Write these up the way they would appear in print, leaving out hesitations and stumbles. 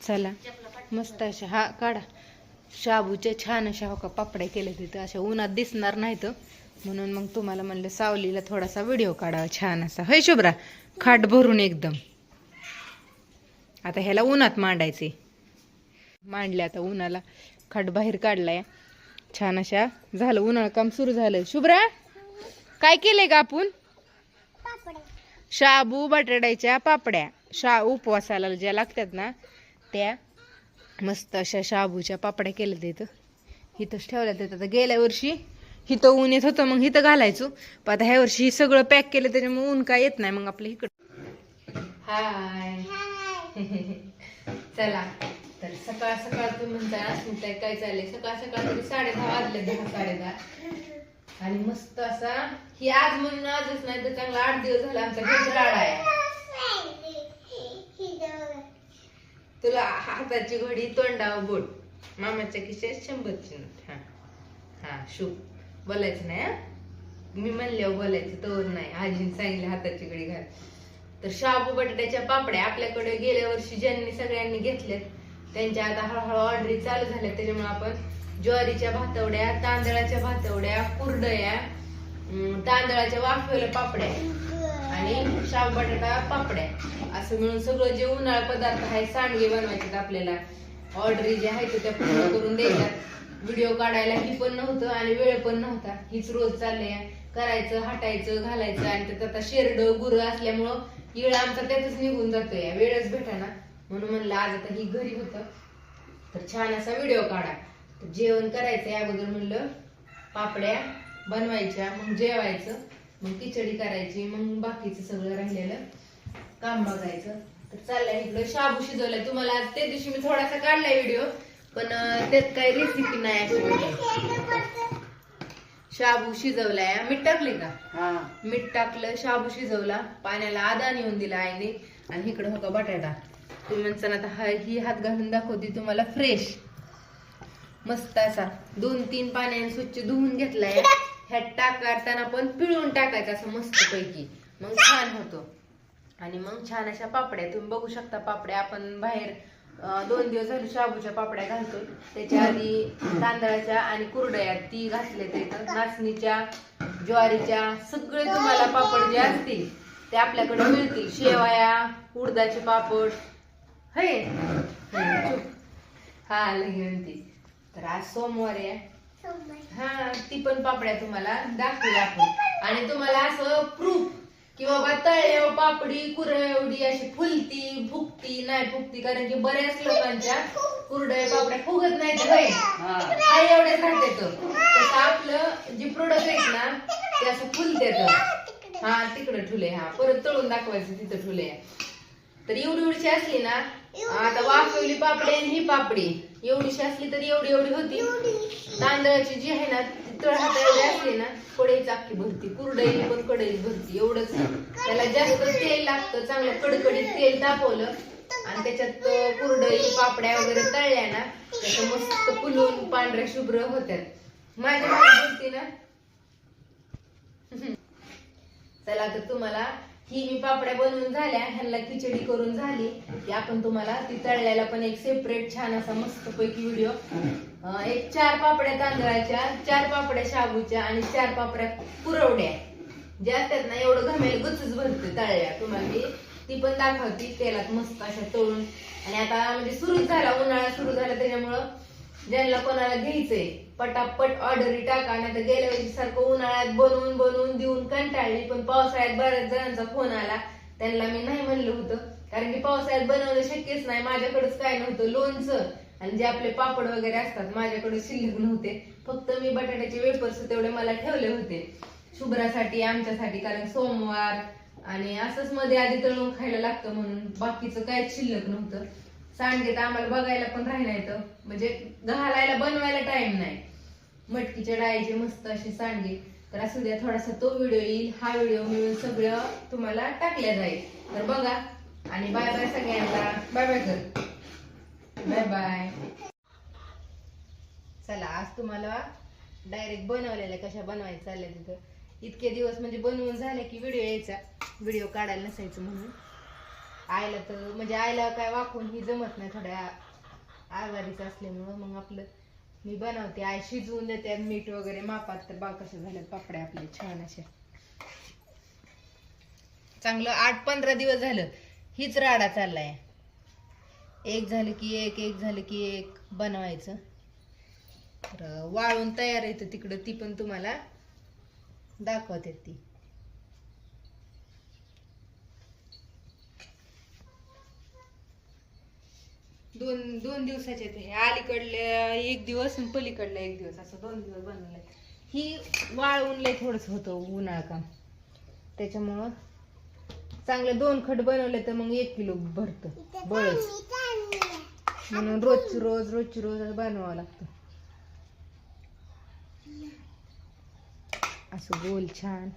चला मस्त अशा हा काढा शाबूचे छान अशा हो का पापड्या केले तिथं अशा उन्हात दिसणार नाहीत म्हणून मग तुम्हाला म्हणलं सावलीला थोडासा व्हिडिओ काढावा छान असा होय शुभ्रा खाट भरून एकदम. आता ह्याला उन्हात मांडायचे मांडले आता उन्हाला खाट बाहेर काढलाय छान अशा झालं उन्हाळा काम सुरू झालं. शुभ्रा काय केलंय का आपण शाबू बटाट्याच्या पापड्या उपवासाला ज्या लागतात ना त्या मस्त अशा शाबूच्या पापड्या केल्या तिथं इथंच ठेवल्या तिथं. आता गेल्या वर्षी इथं ऊन येत होतं मग इथं घालायचो पण आता ह्या वर्षी सगळं पॅक केलं त्याच्यामुळे ऊन काय येत नाही मग आपल्या इकडं. हाय चला तर सकाळ सकाळ तुम्ही म्हणताय काय चाललंय सकाळ सकाळ तरी 10:30 वाजले 10:30 आणि मस्त असा ही आज म्हणून आजच नाही तर चांगला 8 दिवस झाला आमचा राडा आहे. तुला हाताची घडी तोंडावर बोट मामाच्या खिशात 100ची नोट. हा हा शुभ बोलायचं नाही मी म्हणल्यावर बोलायचं तर नाही आजीने सांगितलं हाताची घडी घाल. तर शाबू बटाट्याच्या पापड्या आपल्याकडे गेल्या वर्षी ज्यांनी सगळ्यांनी घेतल्यात त्यांच्या आता हळूहळू ऑर्डरी चालू झाल्या त्याच्यामुळे आपण ज्वारीच्या भातवड्या तांदळाच्या भातवड्या कुरडया तांदळाच्या वाफेल्या पापड्या आणि शाबू बटाटा पापड्या असं मिळून सगळं जे उन्हाळा पदार्थ आहे सांडगे बनवायचे आपल्याला ऑर्डरी जे आहे त्या पूर्ण करून द्यायच्यात. व्हिडिओ काढायला ही पण नव्हतं आणि वेळ पण नव्हता हीच रोज चाललंय करायचं हटायचं घालायचं आणि त्यात आता शेरड गुरं असल्यामुळं येळ आमचा त्यातच निघून जातोय वेळच भेटाना म्हणून म्हणलं आज आता ही घरी होतं तर छान असा व्हिडिओ काढा. तर जेवण करायचंय अगोदर म्हणलं पापड्या बनवायच्या मग जेवायचं मग खिचडी करायची मग बाकीचं सगळं राहिलेलं काम बघायचं. तर चाललंय इकडे शाबू शिजवलाय तुम्हाला आज त्या दिवशी मी थोडासा काढलाय व्हिडिओ पण त्यात काही रेसिपी नाही अशी. शाबू शिजवलाय मीठ टाकले का मीठ टाकलं शाबू शिजवला पाण्याला आदा नेऊन दिला आईने आणि इकडे हो का बटाटा तुम्ही म्हणताना आता ही हात घालून दाखवते तुम्हाला फ्रेश मस्त असा 2-3 पाण्याने स्वच्छ धुवून घेतलाय. ह्यात टाकताना पण पिळून टाकायचं असं मस्त पैकी मग छान होतो. आणि मग छान अशा पापड्या तुम्ही बघू शकता पापड्या आपण बाहेर 2 दिवस झाले शाबूच्या पापड्या घालतो त्याच्या आधी तांदळाच्या आणि कुरडया ती घातले तर नाचणीच्या ज्वारीच्या सगळे तुम्हाला पापड जे असतील ते आपल्याकडे मिळतील. शेवया उडदाचे पापड हे हा घेऊन ती. तर आज सोमवार आहे हा ती पण पापड्या तुम्हाला दाखवू आपण आणि तुम्हाला असं प्रूफ की बाबा तळ्या पापडी कुरवडी अशी फुलती फुगती नाही फुगती कारण की बऱ्याच लोकांच्या कुरड्या पापड्या फुगत नाहीत हा एवढ्याच राहते तसं आपलं जे प्रोडक्ट आहेत ना ते असं फुलते हा तिकडे ठुले हा परत तळून दाखवायचं तिथं ठुले. तर एवढी असली ना आता वाफवली पापडी आणि ही पापडी एवढीशी असली तर एवढी होती. तांदळाची जी आहे ना तळ हाता एवढी असली ना कढई चाकी भरती कुरडई पण कढई भरती एवढंच. त्याला जास्त तेल लागतं चांगलं कडकडीत तेल तापवलं आणि त्याच्यात कुरडई पापड्या वगैरे तळल्या ना त्याचं मस्त फुलून पांढऱ्या शुभ्र होत्यात माझ्या बोलती ना. चला तर तुम्हाला ही मी पापड्या बनवून झाल्या ह्यांना खिचडी करून झाली की आपण तुम्हाला ती तळल्याला पण एक सेपरेट छान असा मस्त पैकी व्हिडिओ एक 4 पापड्या तांदळाच्या 4 पापड्या शाबूच्या आणि 4 पापड्या कुरवड्या ज्या असतात ना एवढं घमेल गुचच भरते तळल्या तुम्हाला मी ती पण दाखवती तेलात मस्त अशा तळून. आणि आता म्हणजे सुरू झाला उन्हाळा सुरू झाला त्याच्यामुळं ज्यांना कोणाला घ्यायचंय पटापट ऑर्डरी टाका नाही तर गेल्या वर्षी सारखं उन्हाळ्यात बनवून देऊन कंटाळली पण पावसाळ्यात बऱ्याच जणांचा फोन आला त्यांना मी नाही म्हणलं होतं कारण की पावसाळ्यात बनवणं शक्यच नाही माझ्याकडेच काय नव्हतं लोणचं आणि जे आपले पापड वगैरे असतात माझ्याकडे शिल्लक नव्हते फक्त मी बटाट्याचे वेफर्स तेवढे मला ठेवले होते शुभ्रासाठी आमच्यासाठी कारण सोमवार आणि असंच मध्ये आधी तळून खायला लागतं म्हणून बाकीचं काहीच शिल्लक नव्हतं. सांडगे तर आम्हाला बघायला पण राहिलं म्हणजे घालायला बनवायला टाइम नाही. मटकीच्या डाळीचे मस्त असे सांडगे तर असू द्या थोडासा तो व्हिडिओ येईल हा व्हिडिओ मिळून सगळं तुम्हाला टाकल्या जाईल. तर बघा आणि बाय बाय सगळ्यांना बाय बाय कर बाय बाय. चला आज तुम्हाला डायरेक्ट बनवलेल्या कशा बनवायचं चाललंय तिथं. इतके दिवस म्हणजे बनवून झाले की व्हिडिओ यायचा व्हिडिओ काढायला नसायचं म्हणून आईला तर म्हणजे आईला काय वाकून ही जमत नाही, थोड्या आजारीच असल्यामुळं मग आपलं मी बनवते, आई शिजवून देते मीठ वगैरे मापात. तर बा कशा झाल्यात पापड्या आपले छान अशा. चांगलं 8-15 दिवस झालं हीच राडा चाललाय, एक झालं की एक, एक झालं की एक बनवायचं. तर वाळून तयार येतं तिकडं, ती पण तुम्हाला दाखवते. ती दोन दिवसाचे हे अलीकडले 1 दिवस आणि पलीकडले 1 दिवस, असं 2 दिवस बनवलंय. ही वाळवून लय थोडस होतं उन्हाळा काम, त्याच्यामुळं चांगले 2 खड बनवले तर मग 1 किलो भरतं बळच, म्हणून रोजची रोज बनवावं लागतं. असं गोल छान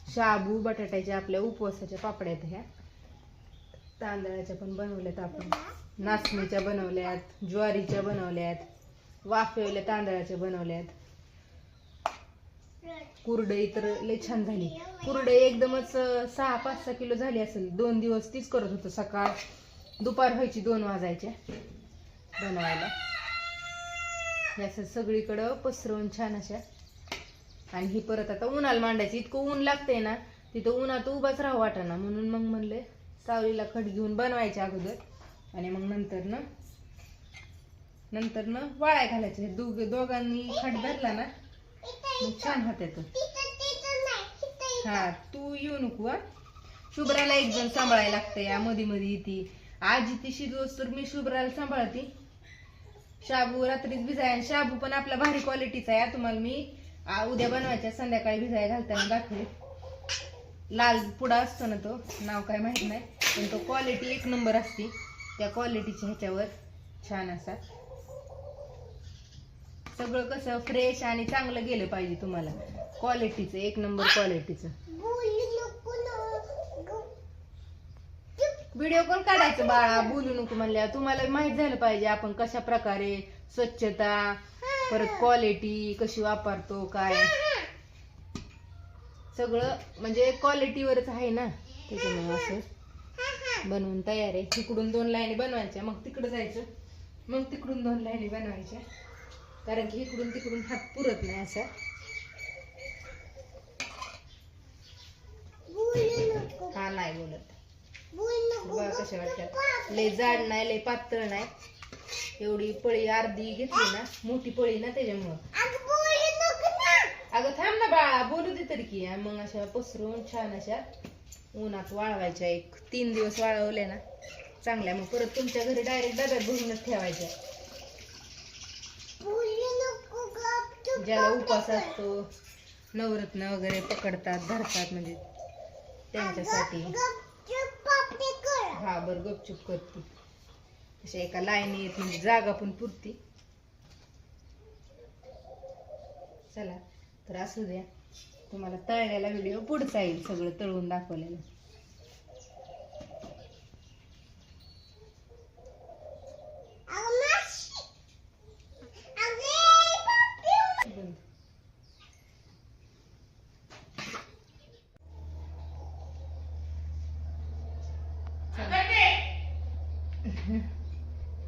शाबू बटाट्याच्या आपल्या उपवासाच्या पापड्या आहेत ह्या. तांदळाच्या पण बनवल्यात आपण, नाचणीच्या बनवल्यात, ज्वारीच्या बनवल्यात, वाफेवल्या तांदळाच्या बनवल्यात. कुरडई तर लय छान झाली. कुरडई एकदमच 6-5-6 किलो झाली असेल. 2 दिवस तीच करत होतो, सकाळ दुपार व्हायची 2 वाजायच्या बनवायला. असं सगळीकडं पसरवून छान अशा. आणि ही परत आता उन्हाला मांडायची. इतकं ऊन लागतंय ना तिथं, उन्हात उभाच राहू वाटाना, म्हणून मग म्हणले सावलीला खड घेऊन बनवायचे अगोदर आणि मग नंतर न वाळाय घालायचे. दोघांनी खड धरला ना मग छान होत येतो. हा तू येऊ नको. शुभ्राला एक जण सांभाळायला लागते, या मध्ये ती आजी ती शिजवस तर मी शुभ्राला सांभाळते. शाबू रात्रीच भिजाय, आणि शाबू पण आपला भारी क्वालिटीचा आहे. तुम्हाला मी उद्या बनवायच्या संध्याकाळी भिजाय घालताना दाखवेल. लाल पुडा असतो ना, तो नाव काय माहित नाही, पण तो क्वालिटी 1 नंबर असते. त्या क्वालिटीच्या ह्याच्यावर छान असा सगळं कसं फ्रेश आणि चांगलं गेलं पाहिजे तुम्हाला. क्वालिटीचं 1 नंबर क्वालिटीचं. व्हिडिओ कॉल काढायचं बाळा, बोलू नको म्हणल्या. तुम्हाला माहित झालं पाहिजे आपण कशा प्रकारे स्वच्छता, परत क्वालिटी कशी वापरतो, काय सगळं म्हणजे क्वालिटीवरच आहे ना. त्याच्यामुळे असं बनवून तयार आहे. इकडून 2 लाईनी बनवायच्या, मग तिकडं जायचं, मग तिकडून 2 लाईनी बनवायच्या, कारण की इकडून तिकडून हात पुरत नाही असा. हा नाही बोलत. बघा कशा वाटतात. लय जाड नाही, लय पातळ नाही. एवढी पळी अर्धी घेतली ना, मोठी पळी ना, त्याच्यामुळं. अगं थांब ना बाळा, बोलू दे तरी की. मग अशा पसरून छान अशा उन्हात वाळवायच्या. 3 दिवस वाळवले ना चांगल्या, मग परत तुमच्या घरी डायरेक्ट डब्यात भरूनच ठेवायच्या. ज्याला उपास असतो, नवरत्न वगैरे पकडतात धरतात, म्हणजे त्यांच्यासाठी. हा बरं गपचूप करते. अशा एका लाईनीत म्हणजे जागा पण पुरती. चला तर असू द्या, तुम्हाला तळलेला व्हिडिओ पुढचा येईल, सगळं तळून दाखवलेलं.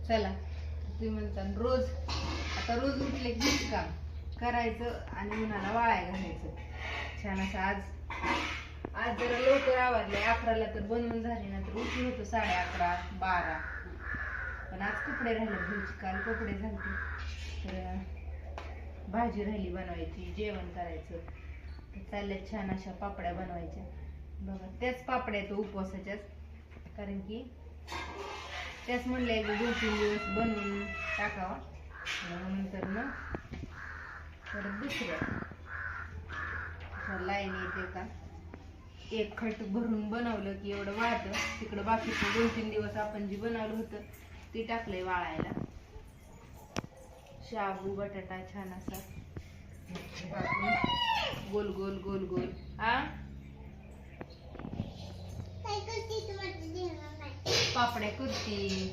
चला तुम्ही म्हणता रोज उठले की काम करायचं आणि उन्हाला वाळाय घालायचं. छान असं आज जरा लवकर आवरले. 11ला तर बनवून झाले ना, तर उशीर होतो 11:30-12. पण आज कपडे राहिले धुवायचे, काल कपडे झाले, तर भाजी राहिली बनवायची, जेवण करायचं. तर चालल्या छान अशा पापड्या बनवायच्या. बघा त्याच पापड्या तो उपवासाच्याच, कारण की त्याच म्हणले 2-3 दिवस बनवून टाकावा, नंतर ना परत दुसऱ्या लाईन येते का. 1 खट भरून बनवलं की एवढं वाळतं. तिकडं बाकीचं 2-3 दिवस आपण जे बनवलं होतं ते टाकलंय वाळायला. शाबू बटाटा छान असा गोल गोल गोल गोल. पापड्या करती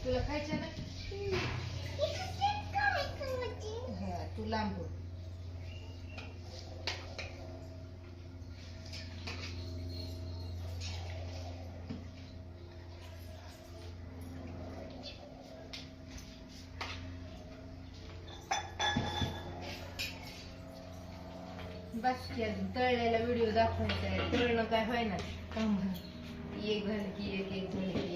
तुला खायच्या ना. तू लांब हो. बस की अजून तळलेला व्हिडिओ दाखवायचा आहे. तळणं काय होईना काम. एक झालं की एक झालं की